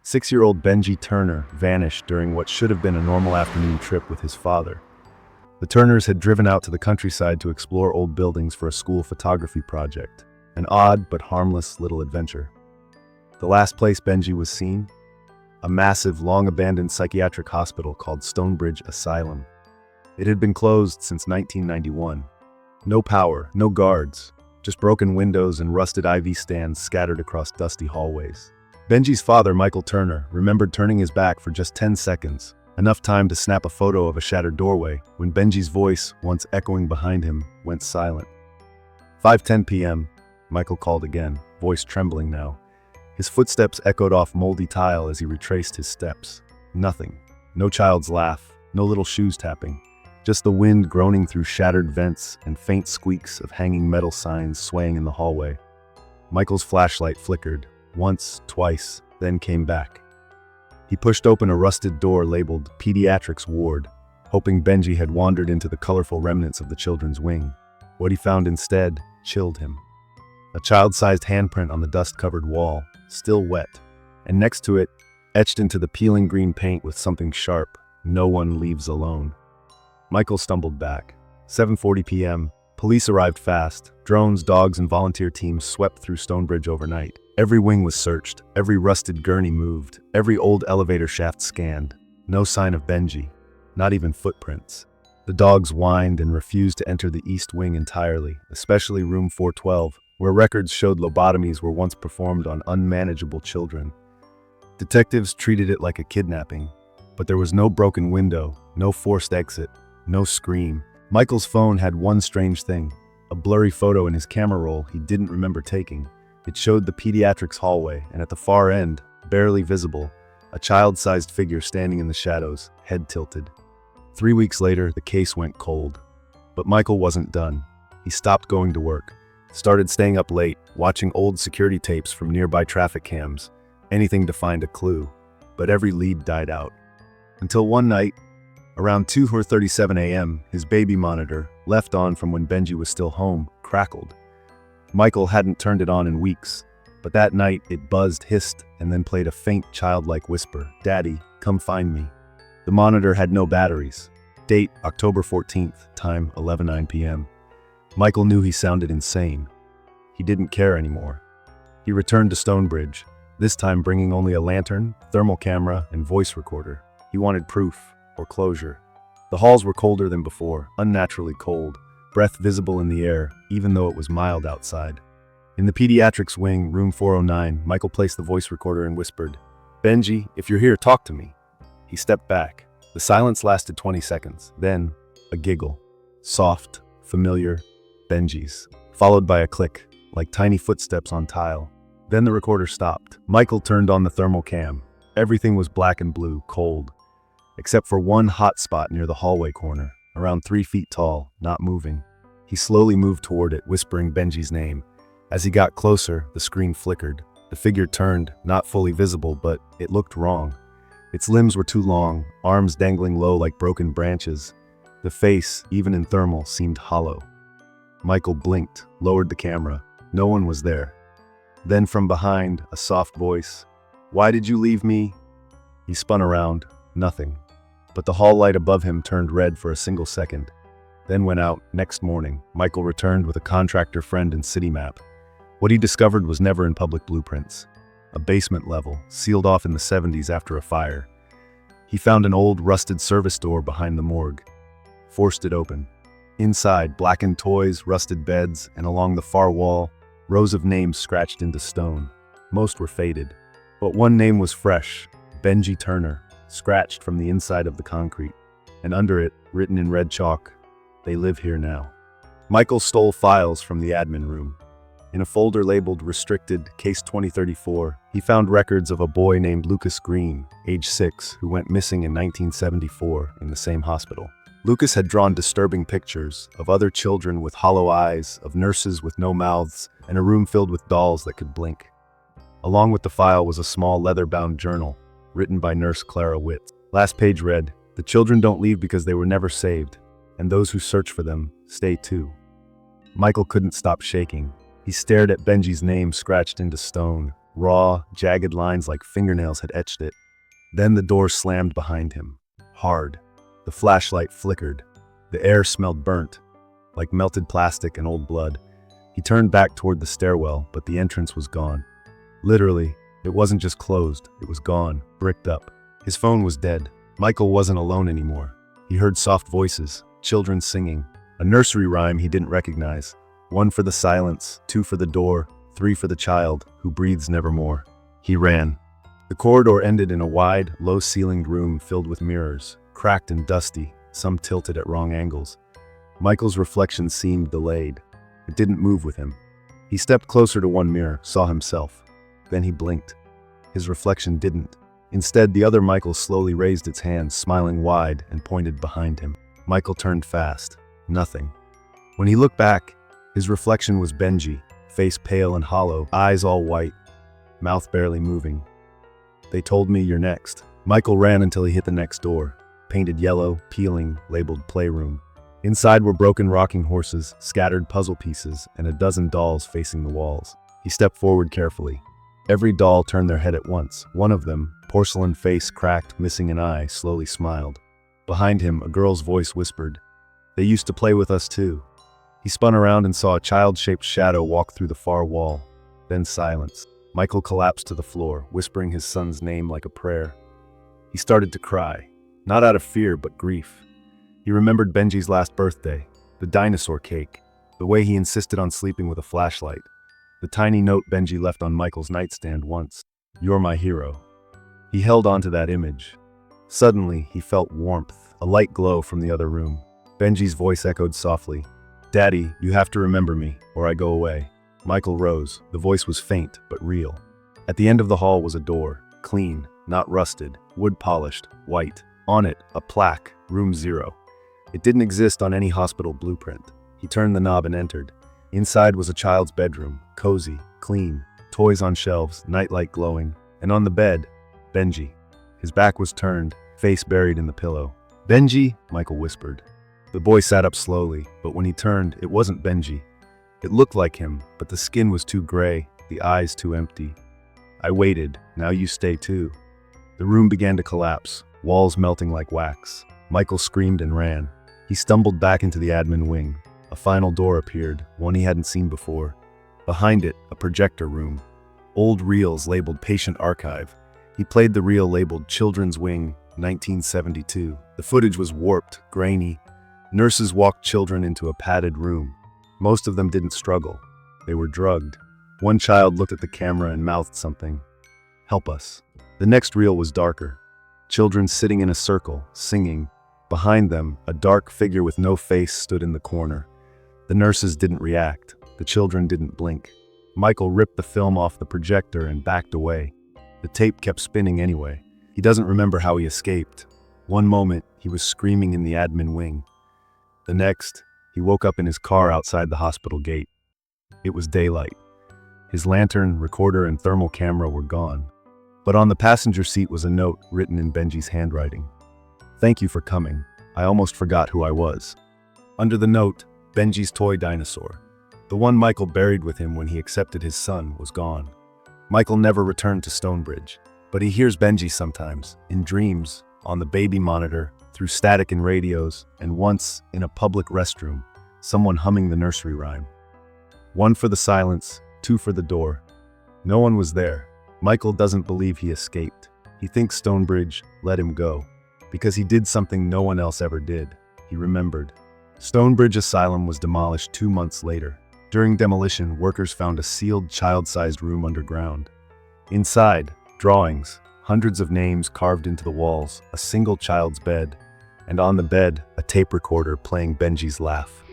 6-year-old Benji Turner vanished during what should have been a normal afternoon trip with his father. The Turners had driven out to the countryside to explore old buildings for a school photography project, an odd but harmless little adventure. The last place Benji was seen? A massive, long-abandoned psychiatric hospital called Stonebridge Asylum. It had been closed since 1991. No power, no guards, just broken windows and rusted IV stands scattered across dusty hallways. Benji's father, Michael Turner, remembered turning his back for just 10 seconds, enough time to snap a photo of a shattered doorway, when Benji's voice, once echoing behind him, went silent. 5:10 p.m., Michael called again, voice trembling now. His footsteps echoed off moldy tile as he retraced his steps. Nothing. No child's laugh, no little shoes tapping. Just the wind groaning through shattered vents and faint squeaks of hanging metal signs swaying in the hallway. Michael's flashlight flickered, once, twice, then came back. He pushed open a rusted door labeled Pediatrics Ward, hoping Benji had wandered into the colorful remnants of the children's wing. What he found instead chilled him. A child-sized handprint on the dust-covered wall, still wet, and next to it, etched into the peeling green paint with something sharp, "No one leaves alone." Michael stumbled back. 7:40 p.m., police arrived fast. Drones, dogs, and volunteer teams swept through Stonebridge overnight. Every wing was searched, every rusted gurney moved, every old elevator shaft scanned. No sign of Benji, not even footprints. The dogs whined and refused to enter the East Wing entirely, especially room 412, where records showed lobotomies were once performed on unmanageable children. Detectives treated it like a kidnapping, but there was no broken window, no forced exit, no scream. Michael's phone had one strange thing, a blurry photo in his camera roll he didn't remember taking. It showed the pediatrics hallway, and at the far end, barely visible, a child-sized figure standing in the shadows, head tilted. 3 weeks later, the case went cold. But Michael wasn't done. He stopped going to work, started staying up late, watching old security tapes from nearby traffic cams, anything to find a clue. But every lead died out. Until one night, around 2:37 a.m., his baby monitor, left on from when Benji was still home, crackled. Michael hadn't turned it on in weeks, but that night it buzzed, hissed, and then played a faint childlike whisper, "Daddy, come find me." The monitor had no batteries. Date, October 14th, time 11:09 p.m. Michael knew he sounded insane. He didn't care anymore. He returned to Stonebridge, this time bringing only a lantern, thermal camera, and voice recorder. He wanted proof, or closure. The halls were colder than before, unnaturally cold, breath visible in the air, even though it was mild outside. In the pediatrics wing, room 409, Michael placed the voice recorder and whispered, "Benji, if you're here, talk to me." He stepped back. The silence lasted 20 seconds. Then, a giggle. Soft, familiar, Benji's, followed by a click, like tiny footsteps on tile. Then the recorder stopped. Michael turned on the thermal cam. Everything was black and blue, cold, except for one hot spot near the hallway corner, around 3 feet tall, not moving. He slowly moved toward it, whispering Benji's name. As he got closer, the screen flickered. The figure turned, not fully visible, but it looked wrong. Its limbs were too long, arms dangling low like broken branches. The face, even in thermal, seemed hollow. Michael blinked, lowered the camera. No one was there. Then from behind, a soft voice. "Why did you leave me?" He spun around. Nothing. But the hall light above him turned red for a single second, then went out. Next morning, Michael returned with a contractor friend and city map. What he discovered was never in public blueprints. A basement level, sealed off in the 70s after a fire. He found an old, rusted service door behind the morgue. Forced it open. Inside, blackened toys, rusted beds, and along the far wall, rows of names scratched into stone. Most were faded. But one name was fresh, Benji Turner, scratched from the inside of the concrete. And under it, written in red chalk, "They live here now." Michael stole files from the admin room. In a folder labeled Restricted, Case 2034, he found records of a boy named Lucas Green, age 6, who went missing in 1974 in the same hospital. Lucas had drawn disturbing pictures of other children with hollow eyes, of nurses with no mouths, and a room filled with dolls that could blink. Along with the file was a small leather-bound journal, written by Nurse Clara Witt. Last page read, "The children don't leave because they were never saved, and those who search for them stay too." Michael couldn't stop shaking. He stared at Benji's name scratched into stone, Raw, jagged lines like fingernails had etched it. Then the door slammed behind him. Hard. The flashlight flickered. The air smelled burnt, like melted plastic and old blood. He turned back toward the stairwell, but the entrance was gone. Literally, it wasn't just closed, it was gone, bricked up. His phone was dead. Michael wasn't alone anymore. He heard soft voices, children singing, a nursery rhyme he didn't recognize. 1 for the silence, 2 for the door, 3 for the child who breathes nevermore. He ran. The corridor ended in a wide, low-ceilinged room filled with mirrors, cracked and dusty, some tilted at wrong angles. Michael's reflection seemed delayed. It didn't move with him. He stepped closer to one mirror, saw himself. Then he blinked. His reflection didn't. Instead, the other Michael slowly raised its hand, smiling wide, and pointed behind him. Michael turned fast. Nothing. When he looked back, his reflection was Benji, face pale and hollow, eyes all white, mouth barely moving. "They told me you're next." Michael ran until he hit the next door, painted yellow, peeling, labeled playroom. Inside were broken rocking horses, scattered puzzle pieces, and a dozen dolls facing the walls. He stepped forward carefully. Every doll turned their head at once. One of them, porcelain face cracked, missing an eye, slowly smiled. Behind him, a girl's voice whispered, "They used to play with us too." He spun around and saw a child-shaped shadow walk through the far wall. Then silence. Michael collapsed to the floor, whispering his son's name like a prayer. He started to cry, not out of fear but grief. He remembered Benji's last birthday, the dinosaur cake, the way he insisted on sleeping with a flashlight, the tiny note Benji left on Michael's nightstand once, "You're my hero." He held onto that image. Suddenly, he felt warmth, a light glow from the other room. Benji's voice echoed softly, "Daddy, you have to remember me, or I go away." Michael rose. The voice was faint, but real. At the end of the hall was a door, clean, not rusted, wood-polished, white. On it, a plaque, Room 0. It didn't exist on any hospital blueprint. He turned the knob and entered. Inside was a child's bedroom, cozy, clean, toys on shelves, nightlight glowing, and on the bed, Benji. His back was turned, face buried in the pillow. "Benji," Michael whispered. The boy sat up slowly, but when he turned, it wasn't Benji. It looked like him, but the skin was too gray, the eyes too empty. "I waited, now you stay too." The room began to collapse, walls melting like wax. Michael screamed and ran. He stumbled back into the admin wing. A final door appeared, one he hadn't seen before. Behind it, a projector room. Old reels labeled Patient Archive. He played the reel labeled Children's Wing, 1972. The footage was warped, grainy. Nurses walked children into a padded room. Most of them didn't struggle. They were drugged. One child looked at the camera and mouthed something. "Help us." The next reel was darker. Children sitting in a circle, singing. Behind them, a dark figure with no face stood in the corner. The nurses didn't react. The children didn't blink. Michael ripped the film off the projector and backed away. The tape kept spinning anyway. He doesn't remember how he escaped. One moment, he was screaming in the admin wing. The next, he woke up in his car outside the hospital gate. It was daylight. His lantern, recorder, and thermal camera were gone. But on the passenger seat was a note written in Benji's handwriting. "Thank you for coming. I almost forgot who I was." Under the note, Benji's toy dinosaur, the one Michael buried with him when he accepted his son, was gone. Michael never returned to Stonebridge, but he hears Benji sometimes, in dreams, on the baby monitor, through static in radios, and once, in a public restroom, someone humming the nursery rhyme. 1 for the silence, 2 for the door. No one was there. Michael doesn't believe he escaped. He thinks Stonebridge let him go, because he did something no one else ever did. He remembered. Stonebridge Asylum was demolished 2 months later. During demolition, workers found a sealed child-sized room underground. Inside, drawings, hundreds of names carved into the walls, a single child's bed, and on the bed, a tape recorder playing Benji's laugh.